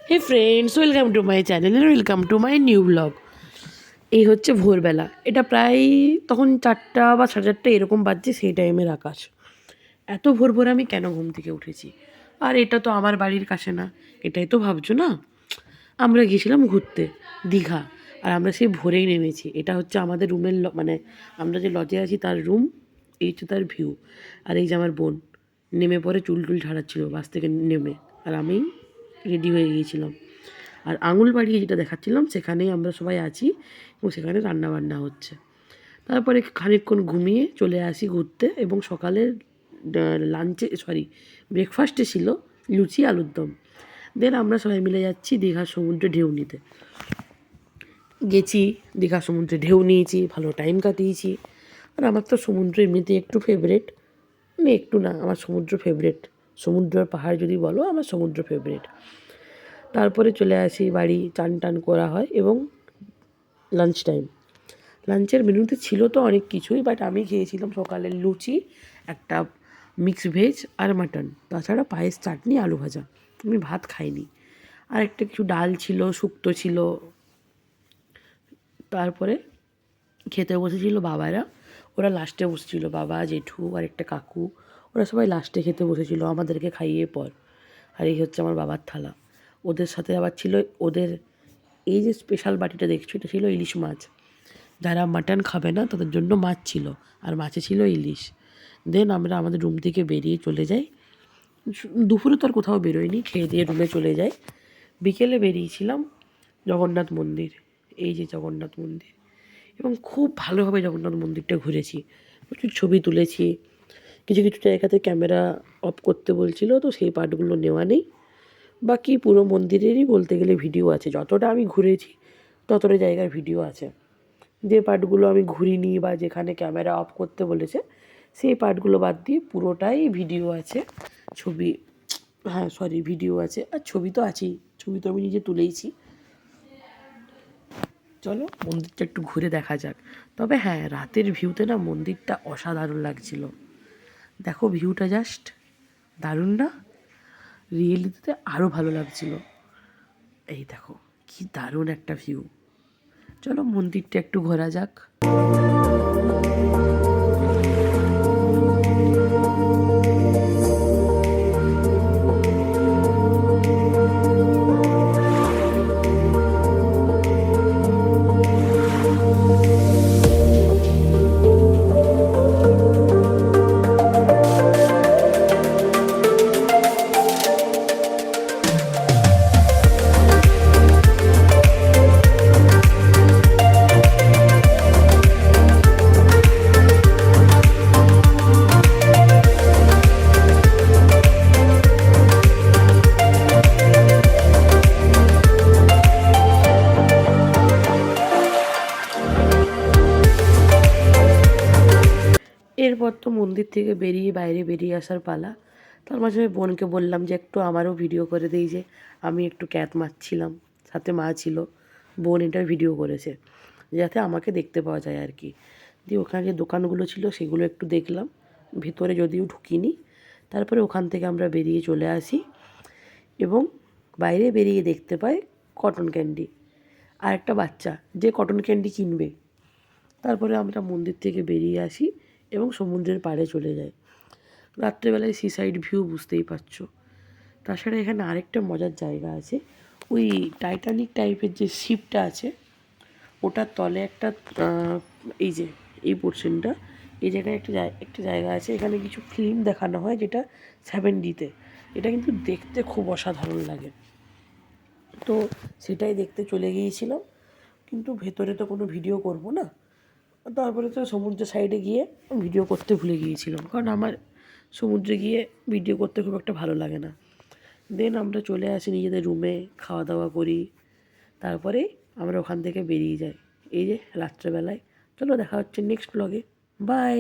Hey friends, welcome to my channel and welcome to my new blog. এই হচ্ছে ভোরবেলা, এটা প্রায় তখন 4টা বা 4:30 এরকম বাজছে, সেই টাইমের আকাশ। এত ভোর ভোর আমি কেন ঘুম থেকে উঠেছি? আর এটা তো আমার বাড়ির কাছে না, এটাই তো ভাবছো না? আমরা গিয়েছিলাম ঘুরতে দীঘা, আর আমরা সেই ভোরেই নেমেছি। এটা হচ্ছে আমাদের রুমের মানে আমরা যে লজে আছি তার রুম, এই হচ্ছে তার ভিউ। আর এই যে আমার বোন নেমে পরে চুল টুল ঝাড়াচ্ছিল বাস থেকে নেমে, আর আমি রেডি হয়ে গিয়েছিলাম। আর আঙুল বাড়িয়ে যেটা দেখাচ্ছিলাম সেখানেই আমরা সবাই আছি এবং সেখানে রান্না বান্না হচ্ছে। তারপরে খানিকক্ষণ ঘুমিয়ে চলে আসি ঘুরতে, এবং সকালের ব্রেকফাস্টে ছিল লুচি আলুর দম। দেন আমরা সবাই মিলে যাচ্ছি দীঘার সমুদ্রে ঢেউ নিতে। গেছি দীঘার সমুদ্রে, ঢেউ নিয়েছি, ভালো টাইম কাটিয়েছি। আর আমার তো সমুদ্র এমনিতে একটু ফেভারেট, মানে একটু না, আমার সমুদ্র ফেভারেট। সমুদ্র আর পাহাড় যদি বলো, আমার সমুদ্র ফেভারেট। তারপরে চলে আসি বাড়ি, চান টান করা হয় এবং লাঞ্চ টাইম। লাঞ্চের মেনুতে ছিল তো অনেক কিছুই, বাট আমি খেয়েছিলাম সকালের লুচি, একটা মিক্সড ভেজ আর মাটন, তাছাড়া পায়েস, চাটনি, আলু ভাজা। আমি ভাত খাইনি। আর একটা কিছু ডাল ছিল, শুক্তো ছিল। তারপরে খেতে বসেছিল বাবারা, ওরা লাস্টে বসেছিল, বাবা, জেঠু আর একটা কাকু, ওরা সবাই লাস্টে খেতে বসেছিল আমাদেরকে খাইয়ে পর। আর এই হচ্ছে আমার বাবার থালা। ওদের সাথে আবার ছিল ওদের এই যে স্পেশাল বাটিটা দেখছো, এটা ছিল ইলিশ মাছ। যারা মাটন খাবে না তাদের জন্য মাছ ছিল, আর মাছে ছিল ইলিশ। দেন আমরা আমাদের রুম থেকে বেরিয়ে চলে যাই। দুপুরে তো আর কোথাও বেরোয়নি, খেয়ে দিয়ে রুমে চলে যাই। বিকেলে বেরিয়েছিলাম জগন্নাথ মন্দির, এই যে জগন্নাথ মন্দির, এবং খুব ভালোভাবে জগন্নাথ মন্দিরটা ঘুরেছি, প্রচুর ছবি তুলেছি। কিছু কিছু জায়গাতে ক্যামেরা অফ করতে বলছিল, তো সেই পার্টগুলো নেওয়া নেই। বাকি পুরো মন্দিরেরই বলতে গেলে ভিডিও আছে, যতটা আমি ঘুরেছি ততটা জায়গার ভিডিও আছে। যে পার্টগুলো আমি ঘুরিনি বা যেখানে ক্যামেরা অফ করতে বলেছে, সেই পার্টগুলো বাদ দিয়ে পুরোটাই ভিডিও আছে, ছবি, হ্যাঁ সরি ভিডিও আছে, আর ছবি তো আছেই, ছবি তো আমি নিজে তুলেইছি। চলো মন্দিরটা একটু ঘুরে দেখা যাক। তবে হ্যাঁ, রাতের ভিউতে না মন্দিরটা অসাধারণ লাগছিল। দেখো ভিউটা জাস্ট দারুণ না? রিয়েলিটিতে আরও ভালো লাগছিল। এই দেখো কি দারুণ একটা ভিউ। চলো মন্দিরটা একটু ঘোরা যাক। এরপর তো মন্দির থেকে বেরিয়ে বাইরে বেরিয়ে আসার পালা। তার মাঝে আমি বোনকে বললাম যে একটু আমারও ভিডিও করে দিই, যে আমি একটু ক্যাট মারছিলাম, সাথে মা ছিল। বোন এটার ভিডিও করেছে যাতে আমাকে দেখতে পাওয়া যায় আর কি। দিয়ে ওখানে যে দোকানগুলো ছিল সেগুলো একটু দেখলাম, ভেতরে যদিও ঢুকিনি। তারপরে ওখান থেকে আমরা বেরিয়ে চলে আসি এবং বাইরে বেরিয়ে দেখতে পাই কটন ক্যান্ডি আর একটা বাচ্চা যে কটন ক্যান্ডি কিনবে। তারপরে আমরা মন্দির থেকে বেরিয়ে আসি এবং সমুদ্রের পাড়ে চলে যাই। রাত্রেবেলায় সিসাইড ভিউ বুঝতেই পারছো। তাছাড়া এখানে আরেকটা মজার জায়গা আছে, ওই টাইটানিক টাইপের যে শিপটা আছে, ওটার তলে একটা এই যে এই পোর্শনটা, এই জায়গায় একটা জায়গা আছে, এখানে কিছু ফিল্ম দেখানো হয় যেটা 7Dতে। এটা কিন্তু দেখতে খুব অসাধারণ লাগে। তো সেটাই দেখতে চলে গিয়েছিলাম, কিন্তু ভেতরে তো কোনো ভিডিও করব না। তারপরে তো সমুদ্রের সাইডে গিয়ে ভিডিও করতে ভুলে গিয়েছিলাম, কারণ আমার সমুদ্রে গিয়ে ভিডিও করতে খুব একটা ভালো লাগে না। দেন আমরা চলে আসি নিজেদের রুমে, খাওয়া দাওয়া করি, তারপরে আমরা ওখান থেকে বেরিয়ে যাই এই যে রাত্রেবেলায়। চলো দেখা হচ্ছে নেক্সট ব্লগে, বাই।